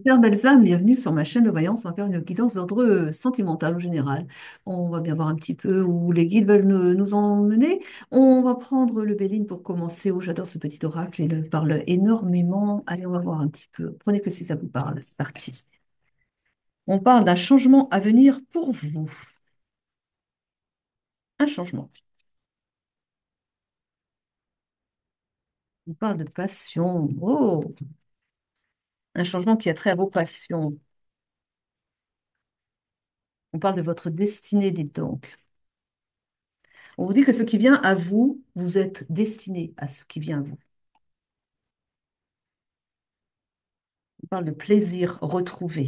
Chère Belzame, bienvenue sur ma chaîne de voyance. On va faire une guidance d'ordre sentimental ou général. On va bien voir un petit peu où les guides veulent nous emmener. On va prendre le Béline pour commencer. Oh, j'adore ce petit oracle, il parle énormément. Allez, on va voir un petit peu. Prenez que si ça vous parle. C'est parti. On parle d'un changement à venir pour vous. Un changement. On parle de passion. Oh, un changement qui a trait à vos passions. On parle de votre destinée, dites donc. On vous dit que ce qui vient à vous, vous êtes destiné à ce qui vient à vous. On parle de plaisir retrouvé.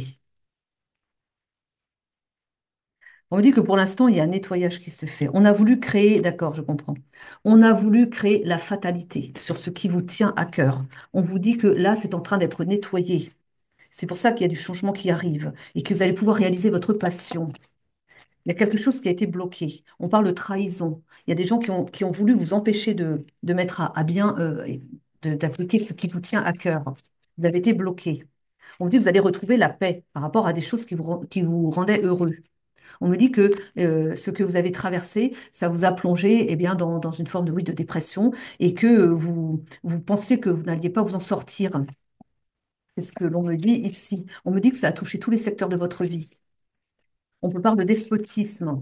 On me dit que pour l'instant, il y a un nettoyage qui se fait. On a voulu créer, d'accord, je comprends. On a voulu créer la fatalité sur ce qui vous tient à cœur. On vous dit que là, c'est en train d'être nettoyé. C'est pour ça qu'il y a du changement qui arrive et que vous allez pouvoir réaliser votre passion. Il y a quelque chose qui a été bloqué. On parle de trahison. Il y a des gens qui ont voulu vous empêcher de mettre à bien, et d'appliquer ce qui vous tient à cœur. Vous avez été bloqué. On vous dit que vous allez retrouver la paix par rapport à des choses qui vous rendaient heureux. On me dit que ce que vous avez traversé, ça vous a plongé eh bien, dans une forme de, oui, de dépression et que vous pensiez que vous n'alliez pas vous en sortir. C'est ce que l'on me dit ici. On me dit que ça a touché tous les secteurs de votre vie. On peut parler de despotisme.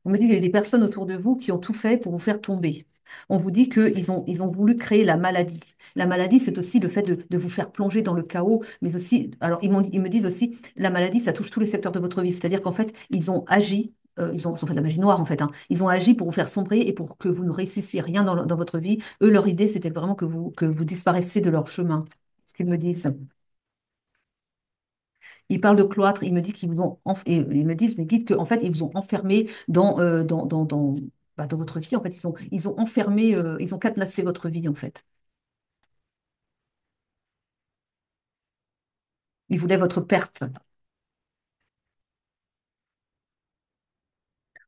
On me dit qu'il y a des personnes autour de vous qui ont tout fait pour vous faire tomber. On vous dit qu'ils ont voulu créer la maladie. La maladie, c'est aussi le fait de vous faire plonger dans le chaos, mais aussi, alors ils me disent aussi, la maladie, ça touche tous les secteurs de votre vie. C'est-à-dire qu'en fait, ils ont agi, ils ont fait de la magie noire en fait, hein. Ils ont agi pour vous faire sombrer et pour que vous ne réussissiez rien dans votre vie. Eux, leur idée, c'était vraiment que vous disparaissiez de leur chemin. Ce qu'ils me disent. Ils parlent de cloître, ils me disent qu'ils vous ont et ils me disent, mes guides, qu'en fait, ils vous ont enfermé dans votre vie. En fait, ils ont enfermé, ils ont cadenassé votre vie, en fait. Ils voulaient votre perte.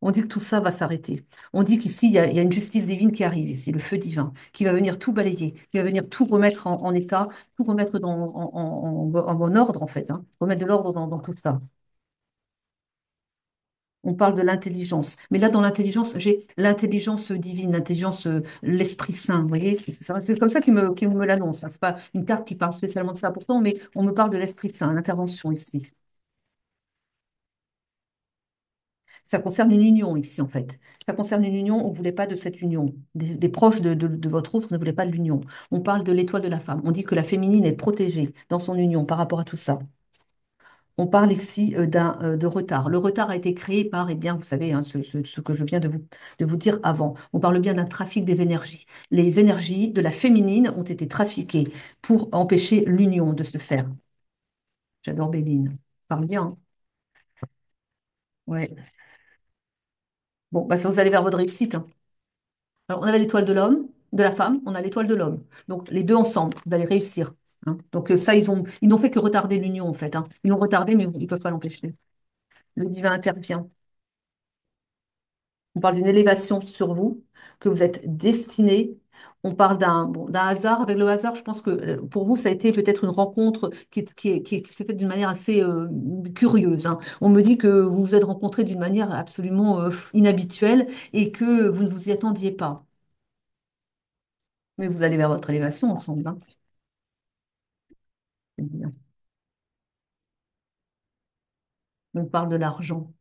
On dit que tout ça va s'arrêter. On dit qu'ici, il y a une justice divine qui arrive, ici, le feu divin, qui va venir tout balayer, qui va venir tout remettre en état, tout remettre en bon ordre, en fait, hein. Remettre de l'ordre dans tout ça. On parle de l'intelligence. Mais là, dans l'intelligence, j'ai l'intelligence divine, l'intelligence, l'Esprit Saint. Vous voyez, c'est comme ça qu'il me l'annonce, hein. C'est pas une carte qui parle spécialement de ça pourtant, mais on me parle de l'Esprit Saint, l'intervention ici. Ça concerne une union ici, en fait. Ça concerne une union, on ne voulait pas de cette union. Des proches de votre autre ne voulaient pas de l'union. On parle de l'étoile de la femme. On dit que la féminine est protégée dans son union par rapport à tout ça. On parle ici de retard. Le retard a été créé par, eh bien, vous savez, hein, ce que je viens de vous dire avant. On parle bien d'un trafic des énergies. Les énergies de la féminine ont été trafiquées pour empêcher l'union de se faire. J'adore Béline. Parle bien, hein. Ouais. Bon, bah, ça, vous allez vers votre réussite, hein. Alors, on avait l'étoile de l'homme, de la femme, on a l'étoile de l'homme. Donc, les deux ensemble, vous allez réussir, hein. Donc, ça, ils n'ont fait que retarder l'union, en fait, hein. Ils l'ont retardé, mais ils ne peuvent pas l'empêcher. Le divin intervient. On parle d'une élévation sur vous, que vous êtes destiné. On parle d'un hasard. Avec le hasard, je pense que pour vous, ça a été peut-être une rencontre qui s'est faite d'une manière assez curieuse, hein. On me dit que vous vous êtes rencontrés d'une manière absolument inhabituelle et que vous ne vous y attendiez pas. Mais vous allez vers votre élévation ensemble, hein. C'est bien. On parle de l'argent.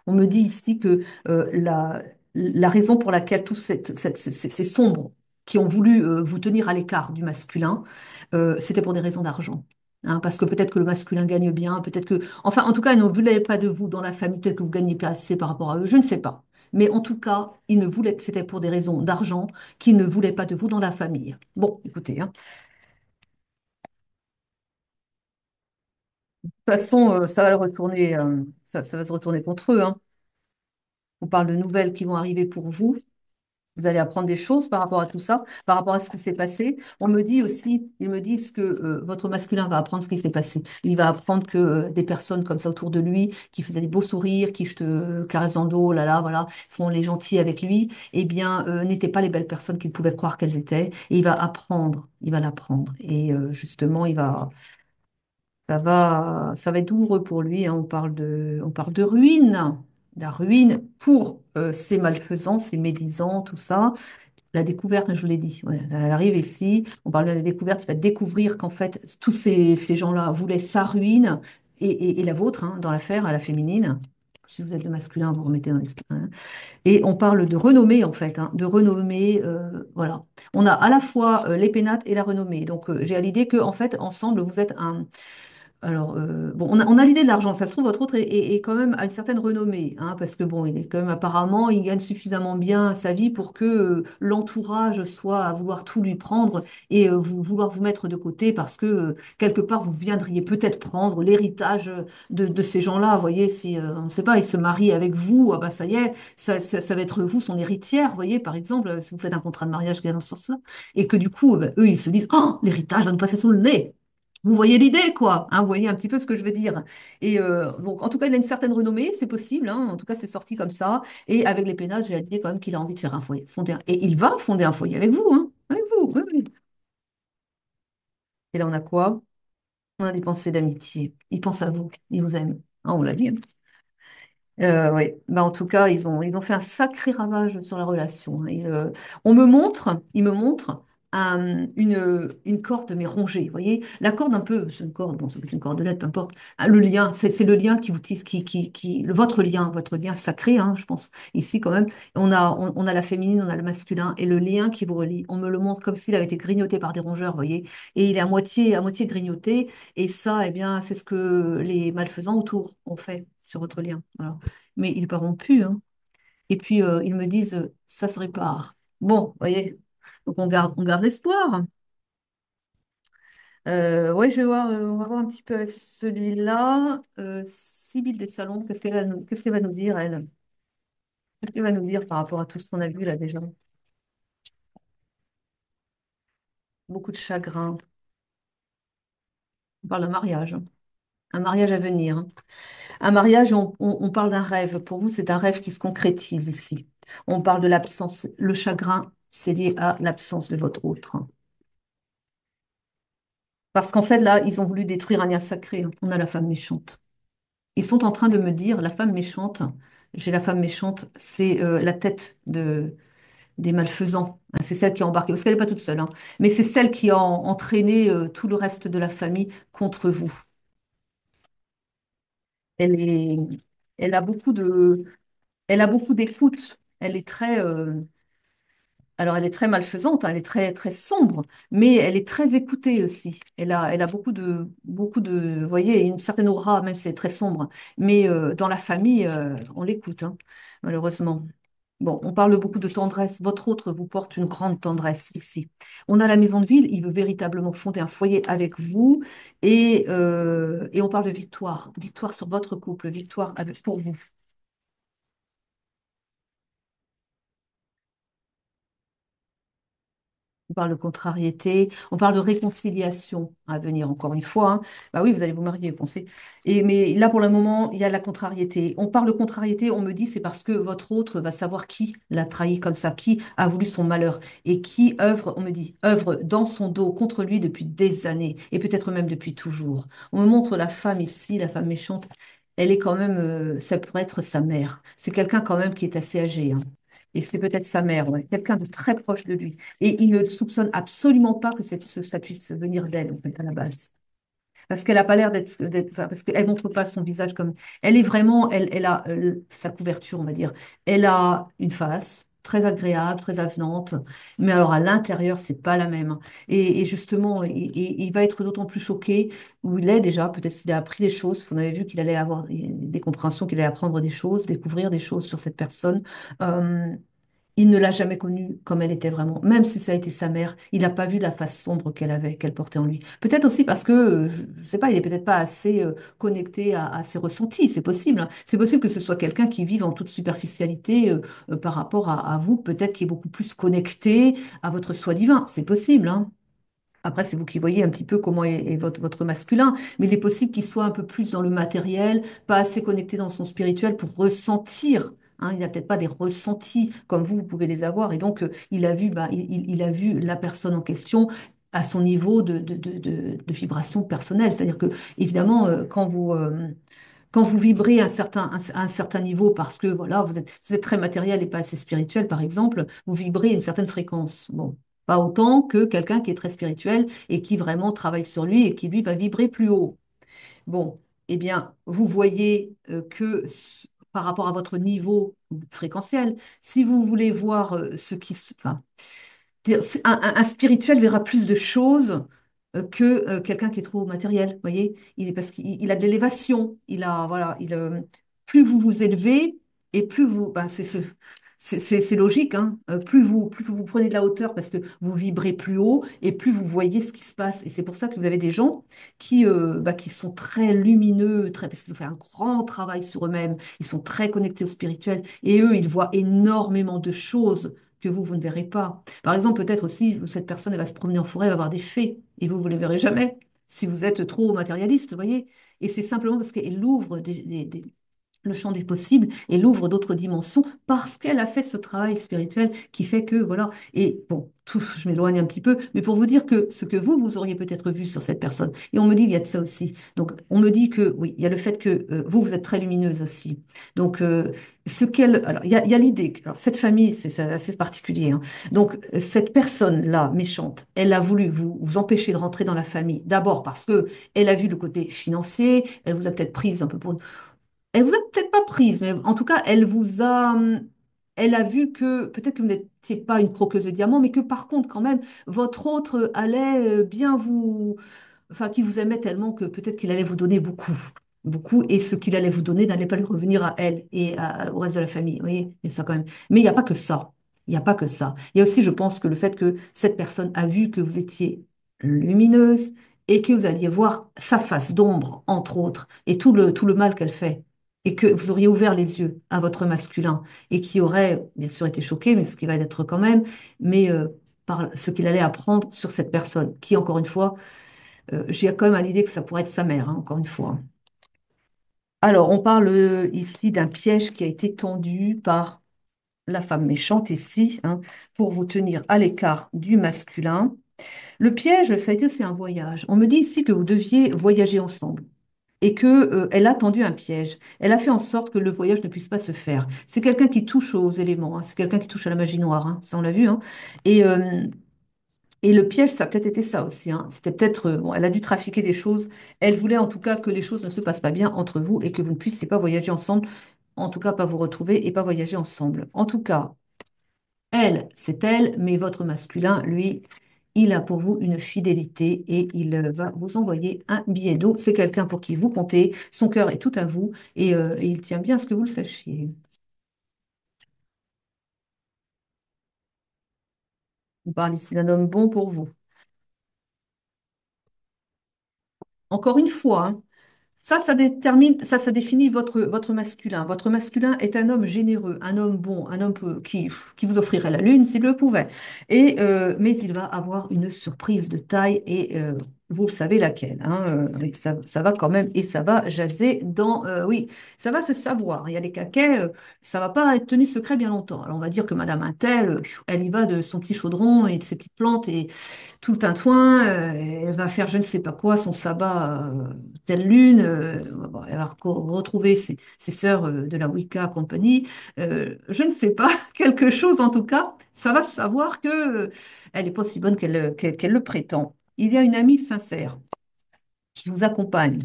On me dit ici que la raison pour laquelle tous ces sombres qui ont voulu vous tenir à l'écart du masculin, c'était pour des raisons d'argent. Hein, parce que peut-être que le masculin gagne bien, peut-être que... Enfin, en tout cas, ils ne voulaient pas de vous dans la famille, peut-être que vous gagnez pas assez par rapport à eux, je ne sais pas. Mais en tout cas, ils ne voulaient, c'était pour des raisons d'argent qu'ils ne voulaient pas de vous dans la famille. Bon, écoutez, hein. De toute façon, ça va le retourner, ça va se retourner contre eux, hein. On parle de nouvelles qui vont arriver pour vous. Vous allez apprendre des choses par rapport à tout ça, par rapport à ce qui s'est passé. On me dit aussi, ils me disent que votre masculin va apprendre ce qui s'est passé. Il va apprendre que des personnes comme ça autour de lui, qui faisaient des beaux sourires, qui te caressent dans le dos, là là, voilà, font les gentils avec lui, eh bien, n'étaient pas les belles personnes qu'il pouvait croire qu'elles étaient. Et il va apprendre, il va l'apprendre. Et justement, il va Ça va être douloureux pour lui, hein. On parle de ruine, la ruine pour ces malfaisants, ces médisants, tout ça. La découverte, je vous l'ai dit, ouais, elle arrive ici, on parle de la découverte, il va découvrir qu'en fait, tous ces gens-là voulaient sa ruine et la vôtre, hein, dans l'affaire, à la féminine. Si vous êtes le masculin, vous remettez dans les... hein. Et on parle de renommée, en fait, hein, de renommée, voilà. On a à la fois les pénates et la renommée. Donc, j'ai à l'idée que, en fait, ensemble, vous êtes un, alors, bon, on a l'idée de l'argent. Ça se trouve, votre autre est quand même à une certaine renommée, hein, parce que bon, il est quand même apparemment, il gagne suffisamment bien sa vie pour que l'entourage soit à vouloir tout lui prendre et vouloir vous mettre de côté parce que quelque part, vous viendriez peut-être prendre l'héritage de ces gens-là. Vous voyez, si, on ne sait pas, il se marie avec vous, ah bah ça y est, ça va être vous, son héritière, vous voyez, par exemple, si vous faites un contrat de mariage qui est dans ce sens-là, et que du coup, bah, eux, ils se disent, oh, l'héritage va nous passer sous le nez. Vous voyez l'idée, quoi, hein, vous voyez un petit peu ce que je veux dire. Et donc, en tout cas, il a une certaine renommée, c'est possible, hein, en tout cas, c'est sorti comme ça. Et avec les pénages, j'ai l'idée quand même qu'il a envie de faire un foyer, et il va fonder un foyer avec vous, hein, avec vous. Oui, oui. Et là, on a quoi? On a des pensées d'amitié. Il pense à vous, il vous aime. Ah, on l'a dit, hein. Oui, bah, en tout cas, ils ont fait un sacré ravage sur la relation, hein. Et, il me montre une corde mais rongée. Vous voyez, la corde un peu, c'est une corde, bon, ça peut être une cordelette, peu importe. Ah, le lien, c'est le lien qui vous tisse, votre lien sacré, hein, je pense. Ici, quand même, on a la féminine, on a le masculin, et le lien qui vous relie. On me le montre comme s'il avait été grignoté par des rongeurs, vous voyez, et il est à moitié grignoté. Et ça, eh bien, c'est ce que les malfaisants autour ont fait sur votre lien. Voilà. Mais ils ne parlent plus, hein. Et puis, ils me disent, ça se répare. Bon, vous voyez, donc on garde espoir. Ouais, je vais voir, on va voir un petit peu avec celui-là. Sibylle des Salons, qu'est-ce qu'elle va nous dire, elle? Qu'est-ce qu'elle va nous dire par rapport à tout ce qu'on a vu là déjà? Beaucoup de chagrin. On parle d'un mariage, hein. Un mariage à venir, hein. Un mariage, on parle d'un rêve. Pour vous, c'est un rêve qui se concrétise ici. On parle de l'absence. Le chagrin, c'est lié à l'absence de votre autre, hein. Parce qu'en fait, là, ils ont voulu détruire un lien sacré, hein. On a la femme méchante. Ils sont en train de me dire, la femme méchante, j'ai la femme méchante, c'est la tête des malfaisants, hein. C'est celle qui a embarqué, parce qu'elle n'est pas toute seule, hein. Mais c'est celle qui a entraîné tout le reste de la famille contre vous. Elle est, elle a beaucoup elle a beaucoup d'écoute. Elle est très, alors, elle est très malfaisante, hein, elle est très, très sombre, mais elle est très écoutée aussi. Elle a beaucoup de, vous voyez, une certaine aura, même si c'est très sombre. Mais dans la famille, on l'écoute, hein, malheureusement. Bon, on parle beaucoup de tendresse. Votre autre vous porte une grande tendresse ici. On a la maison de ville, il veut véritablement fonder un foyer avec vous et on parle de victoire. Victoire sur votre couple, victoire pour vous. On parle de contrariété, on parle de réconciliation à venir, encore une fois, hein. Bah oui, vous allez vous marier, pensez. Mais là, pour le moment, il y a la contrariété. On parle de contrariété, on me dit, c'est parce que votre autre va savoir qui l'a trahi comme ça, qui a voulu son malheur et qui œuvre, on me dit, œuvre dans son dos contre lui depuis des années et peut-être même depuis toujours. On me montre la femme ici, la femme méchante. Elle est quand même, ça pourrait être sa mère. C'est quelqu'un quand même qui est assez âgé, hein. Et c'est peut-être sa mère, ouais, quelqu'un de très proche de lui. Et il ne soupçonne absolument pas que ça puisse venir d'elle, en fait, à la base. Parce qu'elle n'a pas l'air enfin, parce qu'elle montre pas son visage comme. Elle est vraiment, elle a sa couverture, on va dire. Elle a une face très agréable, très avenante, mais alors à l'intérieur, c'est pas la même. Et justement, il va être d'autant plus choqué, où il est déjà, peut-être s'il a appris des choses, parce qu'on avait vu qu'il allait avoir des compréhensions, qu'il allait apprendre des choses, découvrir des choses sur cette personne. Euh, il ne l'a jamais connue comme elle était vraiment. Même si ça a été sa mère, il n'a pas vu la face sombre qu'elle avait, qu'elle portait en lui. Peut-être aussi parce que, je ne sais pas, il est peut-être pas assez connecté à ses ressentis. C'est possible, hein. C'est possible que ce soit quelqu'un qui vive en toute superficialité par rapport à vous, peut-être qui est beaucoup plus connecté à votre soi divin. C'est possible, hein. Après, c'est vous qui voyez un petit peu comment est votre masculin, mais il est possible qu'il soit un peu plus dans le matériel, pas assez connecté dans son spirituel pour ressentir, hein. Il n'a peut-être pas des ressentis comme vous pouvez les avoir. Et donc, il a vu, bah, il a vu la personne en question. à son niveau de vibration personnelle. C'est-à-dire que, évidemment, quand vous vibrez à un certain niveau parce que voilà, vous êtes très matériel et pas assez spirituel, par exemple, vous vibrez à une certaine fréquence. Bon, pas autant que quelqu'un qui est très spirituel et qui vraiment travaille sur lui et qui lui va vibrer plus haut. Bon, eh bien, vous voyez par rapport à votre niveau fréquentiel, si vous voulez voir enfin, un spirituel verra plus de choses que quelqu'un qui est trop matériel. Vous voyez, parce qu'il a de l'élévation. Voilà, plus vous vous élevez et plus vous, ben, c'est logique, hein, plus vous prenez de la hauteur parce que vous vibrez plus haut et plus vous voyez ce qui se passe. Et c'est pour ça que vous avez des gens qui sont très lumineux, parce qu'ils ont fait un grand travail sur eux-mêmes. Ils sont très connectés au spirituel et eux, ils voient énormément de choses que vous ne verrez pas. Par exemple, peut-être aussi, cette personne, elle va se promener en forêt, elle va voir des fées, et vous ne les verrez jamais si vous êtes trop matérialiste, vous voyez. Et c'est simplement parce qu'elle ouvre le champ des possibles et l'ouvre d'autres dimensions parce qu'elle a fait ce travail spirituel qui fait que, voilà. Et bon, je m'éloigne un petit peu, mais pour vous dire que ce que vous auriez peut-être vu sur cette personne, et on me dit qu'il y a de ça aussi. Donc, on me dit que, oui, il y a le fait que vous êtes très lumineuse aussi. Donc, alors, il y a l'idée, alors, cette famille, c'est assez particulier, hein. Donc, cette personne-là, méchante, elle a voulu vous empêcher de rentrer dans la famille. D'abord parce que elle a vu le côté financier, elle vous a peut-être prise un peu pour elle vous a peut-être pas prise, mais en tout cas, elle a vu que peut-être que vous n'étiez pas une croqueuse de diamants, mais que par contre, quand même, votre autre allait bien enfin, qui vous aimait tellement que peut-être qu'il allait vous donner beaucoup, beaucoup, et ce qu'il allait vous donner n'allait pas lui revenir à elle et au reste de la famille. Vous voyez, et ça quand même. Mais il n'y a pas que ça. Il n'y a pas que ça. Il y a aussi, je pense, que le fait que cette personne a vu que vous étiez lumineuse et que vous alliez voir sa face d'ombre, entre autres, et tout le mal qu'elle fait et que vous auriez ouvert les yeux à votre masculin et qui aurait bien sûr été choqué, mais ce qui va l'être quand même, mais par ce qu'il allait apprendre sur cette personne, qui encore une fois, j'ai quand même à l'idée que ça pourrait être sa mère, hein, encore une fois. Alors, on parle ici d'un piège qui a été tendu par la femme méchante ici, hein, pour vous tenir à l'écart du masculin. Le piège, ça a été aussi un voyage. On me dit ici que vous deviez voyager ensemble et que, elle a tendu un piège. Elle a fait en sorte que le voyage ne puisse pas se faire. C'est quelqu'un qui touche aux éléments, hein. C'est quelqu'un qui touche à la magie noire, hein. Ça on l'a vu, hein. Et, euh, et le piège, ça a peut-être été ça aussi, hein. C'était peut-être, bon, elle a dû trafiquer des choses. Elle voulait en tout cas que les choses ne se passent pas bien entre vous et que vous ne puissiez pas voyager ensemble. En tout cas, pas vous retrouver et pas voyager ensemble. En tout cas, elle, c'est elle, mais votre masculin, lui, il a pour vous une fidélité et il va vous envoyer un billet d'eau. C'est quelqu'un pour qui vous comptez, son cœur est tout à vous et il tient bien à ce que vous le sachiez. On parle ici d'un homme bon pour vous. Encore une fois, hein, ça définit votre masculin. Votre masculin est un homme généreux, un homme bon, un homme qui vous offrirait la lune s'il le pouvait. Mais il va avoir une surprise de taille et vous savez laquelle, hein, et ça va quand même et ça va jaser oui, ça va se savoir. Il y a des caquets, ça va pas être tenu secret bien longtemps. Alors on va dire que Madame Intel, elle y va de son petit chaudron et de ses petites plantes et tout le tintouin. Elle va faire je ne sais pas quoi, son sabbat telle lune. Bon, elle va retrouver ses sœurs de la Wicca Company. Je ne sais pas, quelque chose en tout cas. Ça va se savoir que elle n'est pas aussi bonne qu'elle le prétend. Il y a une amie sincère qui vous accompagne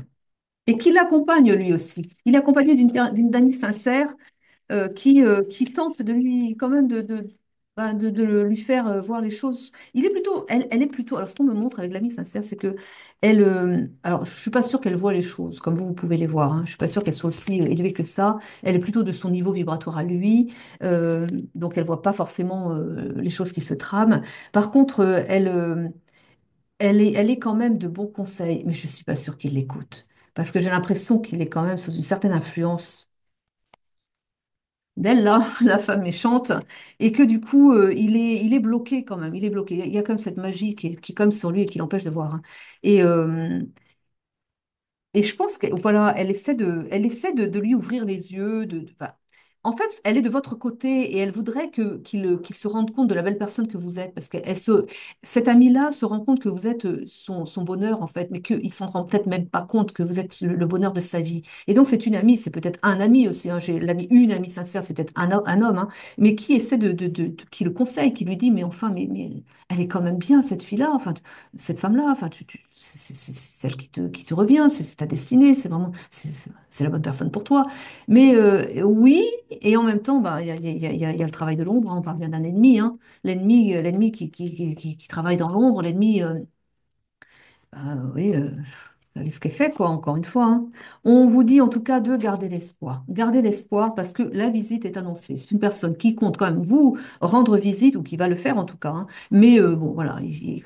et qui l'accompagne lui aussi. Il est accompagné d'une amie sincère qui tente de lui, quand même, de lui faire voir les choses. Elle est plutôt, alors ce qu'on me montre avec l'amie sincère, c'est que alors je suis pas sûre qu'elle voit les choses comme vous pouvez les voir, hein. Je suis pas sûre qu'elle soit aussi élevée que ça. Elle est plutôt de son niveau vibratoire à lui, donc elle voit pas forcément les choses qui se trament. Par contre, elle est quand même de bons conseils, mais je suis pas sûre qu'il l'écoute. Parce que j'ai l'impression qu'il est quand même sous une certaine influence d'elle, là, la femme méchante, et que du coup, il est bloqué quand même, il est bloqué. Il y a comme cette magie qui est comme sur lui et qui l'empêche de voir, hein. Et, euh, et je pense que, voilà, elle essaie de lui ouvrir les yeux, enfin, En fait, elle est de votre côté et elle voudrait qu'il se rende compte de la belle personne que vous êtes. Parce que cette amie-là se rend compte que vous êtes son bonheur, en fait, mais qu'il s'en rend peut-être même pas compte que vous êtes le bonheur de sa vie. Et donc, c'est une amie, c'est peut-être un ami aussi, hein. J'ai l'ami, une amie sincère, c'est peut-être un homme, hein, mais qui essaie qui le conseille, qui lui dit, mais enfin, mais elle est quand même bien, cette fille-là, enfin, cette femme-là, enfin, c'est celle qui te revient, c'est ta destinée, c'est vraiment, c'est la bonne personne pour toi. Mais oui, et en même temps, bah, il y a, il y a- il y a- il y a le travail de l'ombre, hein, on parle bien d'un ennemi, hein. L'ennemi qui travaille dans l'ombre, l'ennemi, bah, oui, vous savez ce qu'elle fait, quoi, encore une fois, hein. On vous dit en tout cas de garder l'espoir. Garder l'espoir parce que la visite est annoncée. C'est une personne qui compte quand même vous rendre visite, ou qui va le faire en tout cas, hein. Mais bon, voilà, il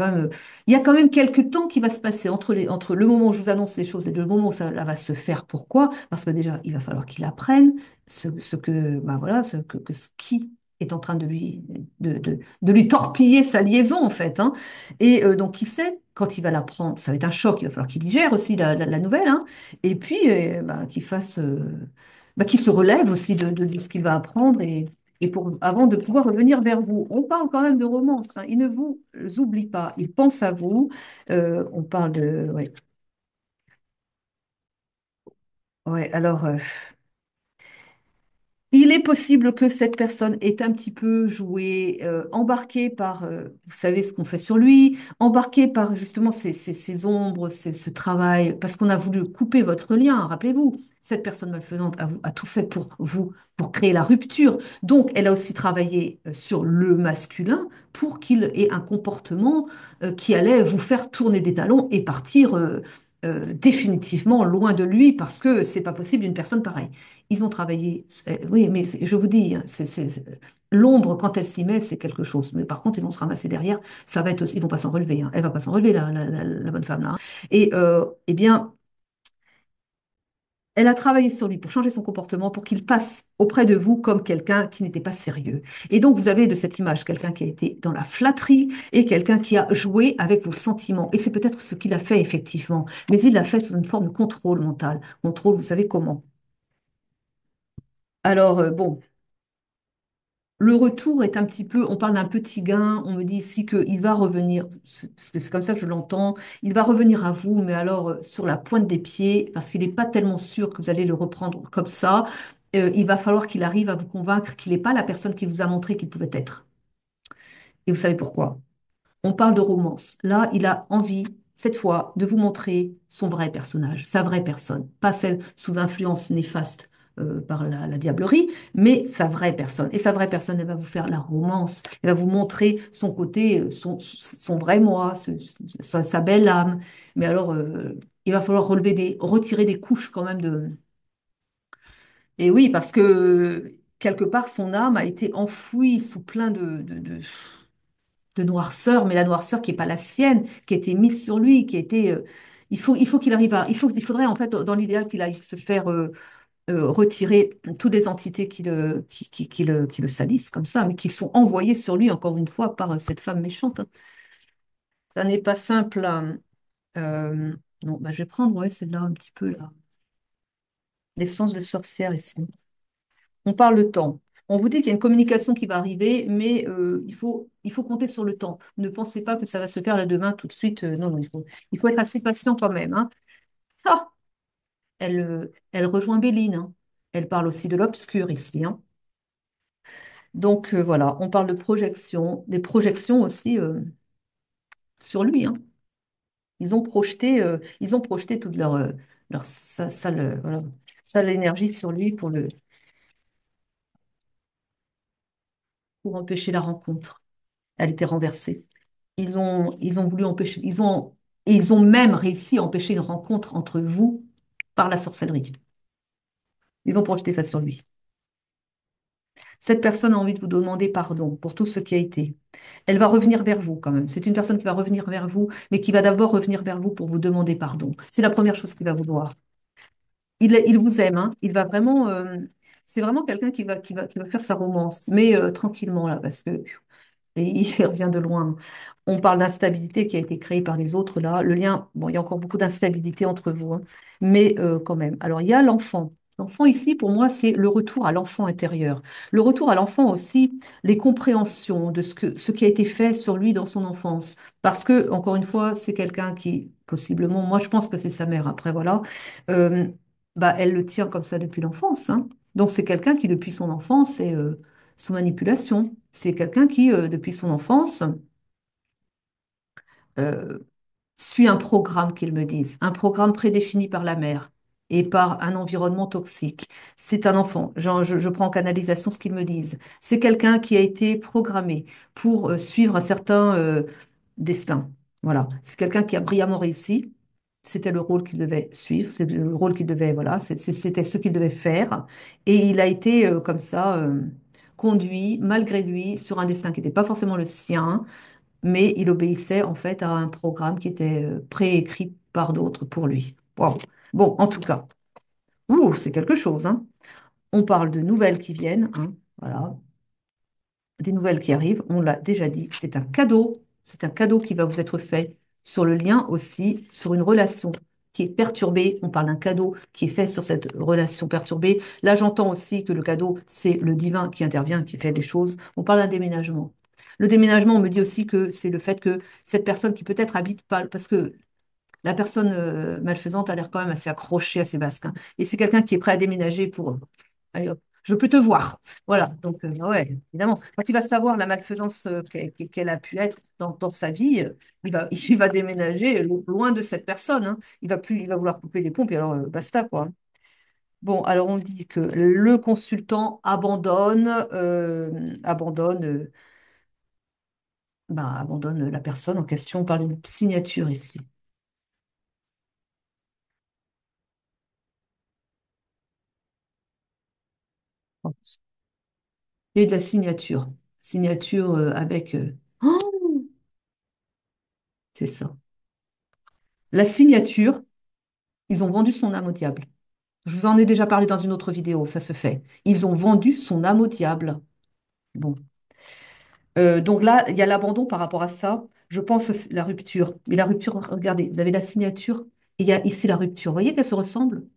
y a quand même quelques temps qui va se passer entre le moment où je vous annonce les choses et le moment où ça là, va se faire. Pourquoi? Parce que déjà, il va falloir qu'il apprenne ce que, bah, voilà, ce qui est en train de lui torpiller sa liaison, en fait, hein. Et donc, qui sait, quand il va l'apprendre, ça va être un choc, il va falloir qu'il digère aussi la nouvelle, hein. Et puis, bah, qu'il se relève aussi de ce qu'il va apprendre avant de pouvoir revenir vers vous. On parle quand même de romance, hein. Il ne vous oublie pas, il pense à vous. On parle de... Ouais, ouais, alors... il est possible que cette personne ait un petit peu joué, embarqué par, vous savez ce qu'on fait sur lui, embarqué par justement ces ombres, ce travail, parce qu'on a voulu couper votre lien. Rappelez-vous, cette personne malfaisante a tout fait pour vous, pour créer la rupture. Donc, elle a aussi travaillé sur le masculin pour qu'il ait un comportement qui allait vous faire tourner des talons et partir définitivement loin de lui, parce que c'est pas possible d'une personne pareille. Ils ont travaillé. Oui, mais je vous dis, hein, l'ombre, quand elle s'y met, c'est quelque chose. Mais par contre, ils vont se ramasser derrière. Ça va être ils vont pas s'en relever, hein. Elle va pas s'en relever, la bonne femme, là, hein. Et eh bien, elle a travaillé sur lui pour changer son comportement, pour qu'il passe auprès de vous comme quelqu'un qui n'était pas sérieux. Et donc, vous avez de cette image quelqu'un qui a été dans la flatterie et quelqu'un qui a joué avec vos sentiments. Et c'est peut-être ce qu'il a fait effectivement. Mais il l'a fait sous une forme de contrôle mental. Contrôle, vous savez comment. Alors, bon. Le retour est un petit peu, on parle d'un petit gain, on me dit ici qu'il va revenir, c'est comme ça que je l'entends, il va revenir à vous, mais alors sur la pointe des pieds, parce qu'il n'est pas tellement sûr que vous allez le reprendre comme ça. Il va falloir qu'il arrive à vous convaincre qu'il n'est pas la personne qui vous a montré qu'il pouvait être. Et vous savez pourquoi? On parle de romance. Là, il a envie, cette fois, de vous montrer son vrai personnage, sa vraie personne, pas celle sous influence néfaste par la diablerie, mais sa vraie personne. Et sa vraie personne, elle va vous faire la romance, elle va vous montrer son côté, son vrai moi, sa belle âme. Mais alors, il va falloir retirer des couches quand même de... Et oui, parce que quelque part, son âme a été enfouie sous plein de noirceur, mais la noirceur qui n'est pas la sienne, qui a été mise sur lui, qui a été... il faut qu'il arrive à... il faudrait en fait, dans l'idéal, qu'il aille se faire retirer toutes les entités qui le salissent comme ça, mais qui sont envoyées sur lui, encore une fois, par cette femme méchante, hein. Ça n'est pas simple, hein. Non, bah, je vais prendre, ouais, celle-là un petit peu, là. L'essence de sorcière ici. On parle de temps. On vous dit qu'il y a une communication qui va arriver, mais il faut compter sur le temps. Ne pensez pas que ça va se faire là demain, tout de suite. Non, non, il faut être assez patient quand même, hein. Ah, elle rejoint Béline, hein. Elle parle aussi de l'obscur ici, hein. Donc voilà, on parle de projection, des projections aussi sur lui, hein. Ils ont projeté toute leur voilà, sale énergie sur lui pour empêcher la rencontre. Elle était renversée. Ils ont voulu empêcher, ils ont même réussi à empêcher une rencontre entre vous par la sorcellerie. Ils ont projeté ça sur lui. Cette personne a envie de vous demander pardon pour tout ce qui a été. Elle va revenir vers vous quand même. C'est une personne qui va revenir vers vous, mais qui va d'abord revenir vers vous pour vous demander pardon. C'est la première chose qu'il va vouloir. Il vous aime, hein. Il va vraiment, c'est vraiment quelqu'un qui va faire sa romance, mais tranquillement là, parce que et il revient de loin. On parle d'instabilité qui a été créée par les autres, là. Le lien, bon, il y a encore beaucoup d'instabilité entre vous, hein, mais quand même. Alors, il y a l'enfant. L'enfant ici, pour moi, c'est le retour à l'enfant intérieur. Le retour à l'enfant aussi, les compréhensions de ce qui a été fait sur lui dans son enfance. Parce que, encore une fois, c'est quelqu'un qui, possiblement, moi je pense que c'est sa mère, après voilà, euh, bah, elle le tient comme ça depuis l'enfance, hein. Donc c'est quelqu'un qui, depuis son enfance, est sous manipulation. C'est quelqu'un qui, depuis son enfance, euh, suit un programme, qu'ils me disent, un programme prédéfini par la mère et par un environnement toxique. C'est un enfant, je prends en canalisation ce qu'ils me disent. C'est quelqu'un qui a été programmé pour suivre un certain destin. Voilà, c'est quelqu'un qui a brillamment réussi. C'était le rôle qu'il devait suivre, c'est le rôle qu'il devait, voilà, c'était ce qu'il devait faire. Et il a été comme ça conduit, malgré lui, sur un destin qui n'était pas forcément le sien, mais il obéissait en fait à un programme qui était préécrit par d'autres pour lui. Wow. Bon, en tout cas, ouh, c'est quelque chose, hein. On parle de nouvelles qui viennent, hein. Voilà, des nouvelles qui arrivent, on l'a déjà dit, c'est un cadeau qui va vous être fait sur le lien aussi, sur une relation qui est perturbée. On parle d'un cadeau qui est fait sur cette relation perturbée. Là, j'entends aussi que le cadeau, c'est le divin qui intervient, qui fait des choses. On parle d'un déménagement. Le déménagement, on me dit aussi que c'est le fait que cette personne qui peut-être habite pas, parce que la personne malfaisante a l'air quand même assez accrochée à ses basques, hein. Et c'est quelqu'un qui est prêt à déménager pour, allez hop, je peux te voir. Voilà, donc ah ouais, évidemment. Quand il va savoir la malfaisance qu'elle a pu être dans sa vie, il va déménager loin de cette personne, hein. Il va vouloir couper les pompes et alors basta, quoi. Bon, alors on dit que le consultant abandonne la personne en question. On parle d'une signature ici. Il y a eu de la signature. Signature avec... oh, c'est ça. La signature, ils ont vendu son âme au diable. Je vous en ai déjà parlé dans une autre vidéo, ça se fait. Ils ont vendu son âme au diable. Bon. Donc là, il y a l'abandon par rapport à ça. Je pense que c'est la rupture. Mais la rupture, regardez, vous avez la signature et il y a ici la rupture. Vous voyez qu'elles se ressemblent?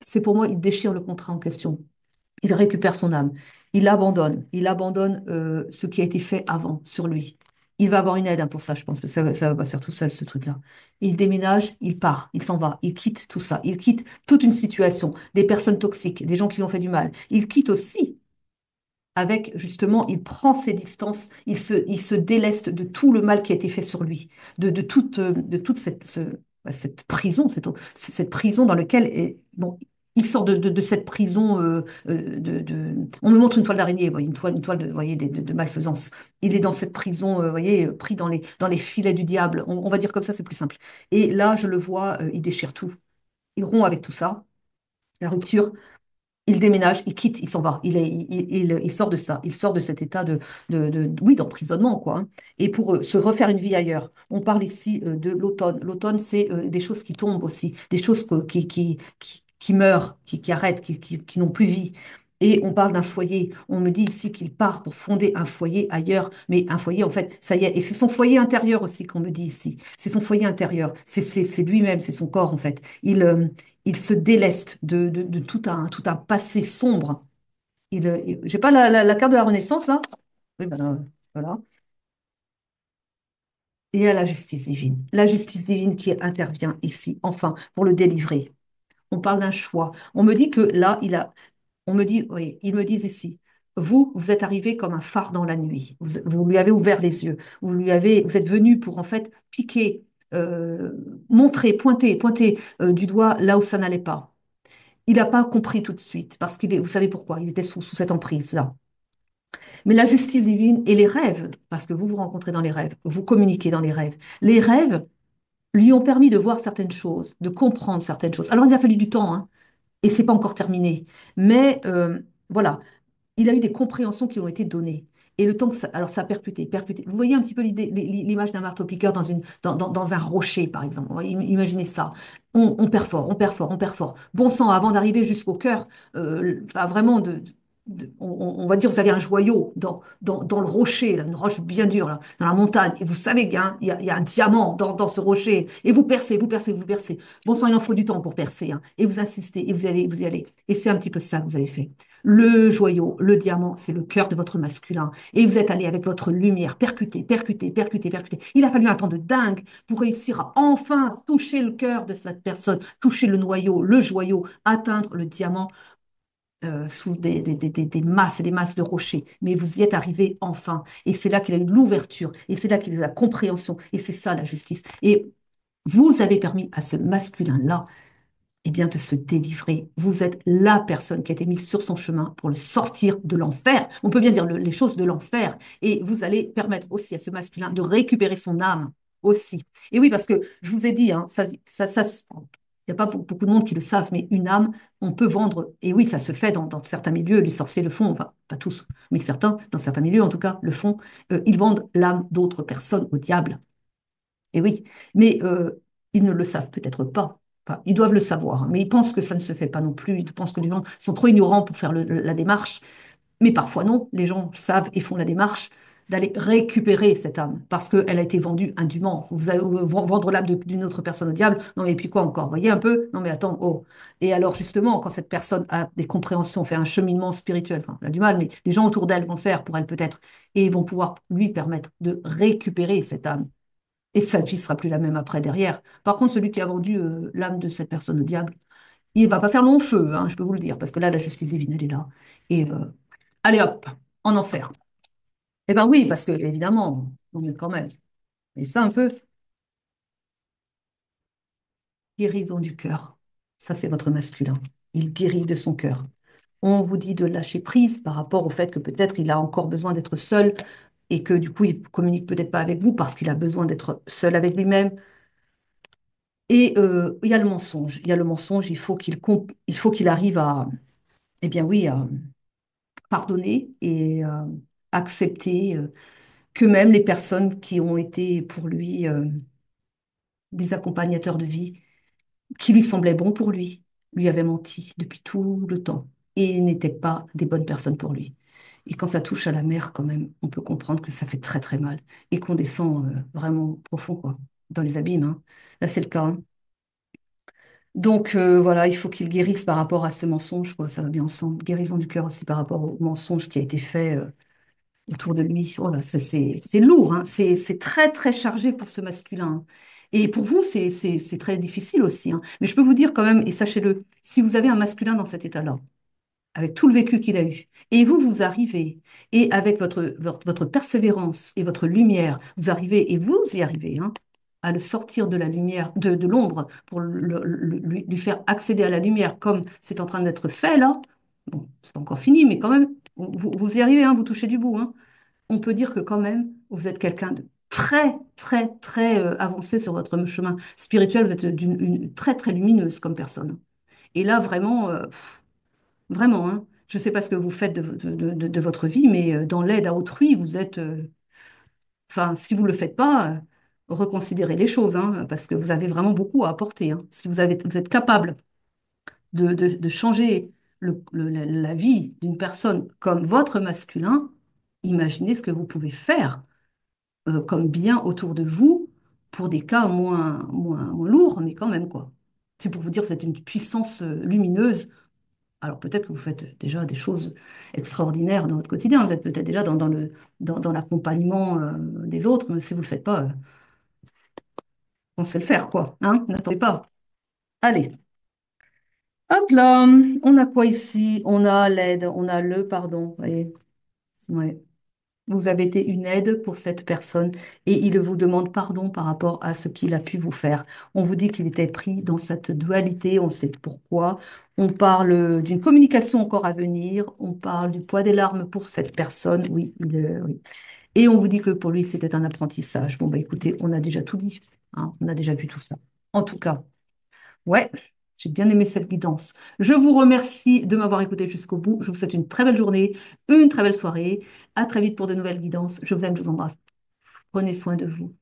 C'est pour moi, il déchire le contrat en question. Il récupère son âme. Il abandonne ce qui a été fait avant sur lui. Il va avoir une aide hein, pour ça, je pense, parce que ça va pas se faire tout seul, ce truc-là. Il déménage, il part, il s'en va, il quitte tout ça, il quitte toute une situation, des personnes toxiques, des gens qui lui ont fait du mal. Il quitte aussi avec, justement, il prend ses distances, il se déleste de tout le mal qui a été fait sur lui, de toute cette prison, cette prison dans laquelle, bon, il sort de cette prison, on me montre une toile d'araignée, vous voyez, une toile de, vous voyez, de malfaisance. Il est dans cette prison, vous voyez, pris dans les filets du diable. On va dire comme ça, c'est plus simple. Et là, je le vois, il déchire tout. Il rompt avec tout ça, la rupture. Il déménage, il quitte, il s'en va. Il sort de ça. Il sort de cet état oui, d'emprisonnement, quoi, hein. Et pour se refaire une vie ailleurs. On parle ici de l'automne. L'automne, c'est des choses qui tombent aussi, des choses qui meurent, qui arrêtent, qui n'ont plus vie. Et on parle d'un foyer. On me dit ici qu'il part pour fonder un foyer ailleurs. Mais un foyer, en fait, ça y est. Et c'est son foyer intérieur aussi qu'on me dit ici. C'est son foyer intérieur. C'est lui-même, c'est son corps, en fait. Il se déleste de tout un passé sombre. J'ai pas la carte de la Renaissance, là? Oui, ben, voilà. Et à la justice divine. La justice divine qui intervient ici, enfin, pour le délivrer. On parle d'un choix. On me dit que là, on me dit, oui, ils me disent ici, vous êtes arrivé comme un phare dans la nuit. Vous lui avez ouvert les yeux. Vous êtes venu pour, en fait, piquer, euh, montrer, pointer du doigt là où ça n'allait pas. Il n'a pas compris tout de suite, parce vous savez pourquoi, il était sous cette emprise-là. Mais la justice divine et les rêves, parce que vous vous rencontrez dans les rêves, vous communiquez dans les rêves lui ont permis de voir certaines choses, de comprendre certaines choses. Alors il a fallu du temps, hein, et c'est pas encore terminé. Mais voilà, il a eu des compréhensions qui ont été données. Et le temps que ça, alors ça a percuté, percuté. Vous voyez un petit peu l'image d'un marteau-piqueur dans un rocher, par exemple. Imaginez ça. On perfore, on perfore, on perfore. Bon sang, avant d'arriver jusqu'au cœur, enfin, vraiment on va dire, vous avez un joyau dans le rocher, là, une roche bien dure, là, dans la montagne, et vous savez qu'il y a un diamant dans ce rocher, et vous percez, vous percez, vous percez. Bon sang, il en faut du temps pour percer, hein, et vous insistez, et vous y allez. Et c'est un petit peu ça que vous avez fait. Le joyau, le diamant, c'est le cœur de votre masculin. Et vous êtes allé avec votre lumière, percuter, percuter, percuter, percuter. Il a fallu un temps de dingue pour réussir à enfin toucher le cœur de cette personne, toucher le noyau, le joyau, atteindre le diamant sous des masses et des masses de rochers. Mais vous y êtes arrivé enfin. Et c'est là qu'il a eu l'ouverture. Et c'est là qu'il a eu la compréhension. Et c'est ça la justice. Et vous avez permis à ce masculin-là, eh bien, de se délivrer. Vous êtes la personne qui a été mise sur son chemin pour le sortir de l'enfer. On peut bien dire les choses de l'enfer. Et vous allez permettre aussi à ce masculin de récupérer son âme aussi. Et oui, parce que je vous ai dit, hein, il n'y a pas beaucoup de monde qui le savent, mais une âme, on peut vendre. Et oui, ça se fait dans certains milieux. Les sorciers le font, enfin, pas tous, mais certains, dans certains milieux en tout cas, le font. Ils vendent l'âme d'autres personnes au diable. Et oui, mais ils ne le savent peut-être pas. Enfin, ils doivent le savoir, hein, mais ils pensent que ça ne se fait pas non plus. Ils pensent que les gens sont trop ignorants pour faire la démarche. Mais parfois non, les gens savent et font la démarche d'aller récupérer cette âme parce qu'elle a été vendue indûment. Vous allez vendre l'âme d'une autre personne au diable. Non, mais et puis quoi encore? Voyez un peu? Non, mais attends, oh. Et alors justement, quand cette personne a des compréhensions, fait un cheminement spirituel, enfin, elle a du mal, mais les gens autour d'elle vont le faire pour elle peut-être, et ils vont pouvoir lui permettre de récupérer cette âme. Et sa vie sera plus la même après derrière. Par contre, celui qui a vendu l'âme de cette personne au diable, il va pas faire long feu, hein, je peux vous le dire, parce que là, la justice divine, elle est là. Et allez hop, en enfer. Eh ben oui, parce que évidemment, on est quand même. Et ça un peu, guérison du cœur. Ça, c'est votre masculin. Il guérit de son cœur. On vous dit de lâcher prise par rapport au fait que peut-être il a encore besoin d'être seul et que du coup, il communique peut-être pas avec vous parce qu'il a besoin d'être seul avec lui-même. Et il y a le mensonge. Il y a le mensonge, il faut qu'il arrive à, eh bien oui, à pardonner et accepter que même les personnes qui ont été pour lui des accompagnateurs de vie, qui lui semblaient bons pour lui, lui avaient menti depuis tout le temps et n'étaient pas des bonnes personnes pour lui. Et quand ça touche à la mère, quand même, on peut comprendre que ça fait très très mal et qu'on descend vraiment profond, quoi, dans les abîmes, hein. Là, c'est le cas, hein. Donc voilà, il faut qu'il guérisse par rapport à ce mensonge, quoi. Ça va bien ensemble. Guérison du cœur aussi par rapport au mensonge qui a été fait autour de lui. Oh là, c'est lourd, hein. C'est très très chargé pour ce masculin, hein. Et pour vous, c'est très difficile aussi, hein. Mais je peux vous dire quand même, et sachez-le, si vous avez un masculin dans cet état-là, avec tout le vécu qu'il a eu. Et vous, vous arrivez, et avec votre persévérance et votre lumière, vous arrivez, et vous y arrivez, hein, à le sortir de la lumière, de l'ombre, pour lui faire accéder à la lumière, comme c'est en train d'être fait là. Bon, c'est pas encore fini, mais quand même, vous y arrivez, hein, vous touchez du bout, hein. On peut dire que quand même, vous êtes quelqu'un de très, très, très avancé sur votre chemin spirituel. Vous êtes une très, très lumineuse comme personne. Et là, vraiment, vraiment, hein. Je ne sais pas ce que vous faites de votre vie, mais dans l'aide à autrui, vous êtes, enfin, si vous ne le faites pas, reconsidérez les choses, hein, parce que vous avez vraiment beaucoup à apporter, hein. Si vous êtes capable de changer la vie d'une personne comme votre masculin, imaginez ce que vous pouvez faire comme bien autour de vous pour des cas moins lourds, mais quand même, quoi. C'est pour vous dire que vous êtes une puissance lumineuse. Alors peut-être que vous faites déjà des choses extraordinaires dans votre quotidien. Vous êtes peut-être déjà dans l'accompagnement des autres, mais si vous ne le faites pas, pensez le faire, quoi. Hein? N'attendez pas. Allez, hop là. On a quoi ici? On a l'aide, on a le pardon. Vous voyez? Ouais. Vous avez été une aide pour cette personne et il vous demande pardon par rapport à ce qu'il a pu vous faire. On vous dit qu'il était pris dans cette dualité, on sait pourquoi. On parle d'une communication encore à venir, on parle du poids des larmes pour cette personne, oui, oui. Et on vous dit que pour lui, c'était un apprentissage. Bon, bah écoutez, on a déjà tout dit, hein, on a déjà vu tout ça. En tout cas, ouais, j'ai bien aimé cette guidance. Je vous remercie de m'avoir écouté jusqu'au bout. Je vous souhaite une très belle journée, une très belle soirée. À très vite pour de nouvelles guidances. Je vous aime, je vous embrasse. Prenez soin de vous.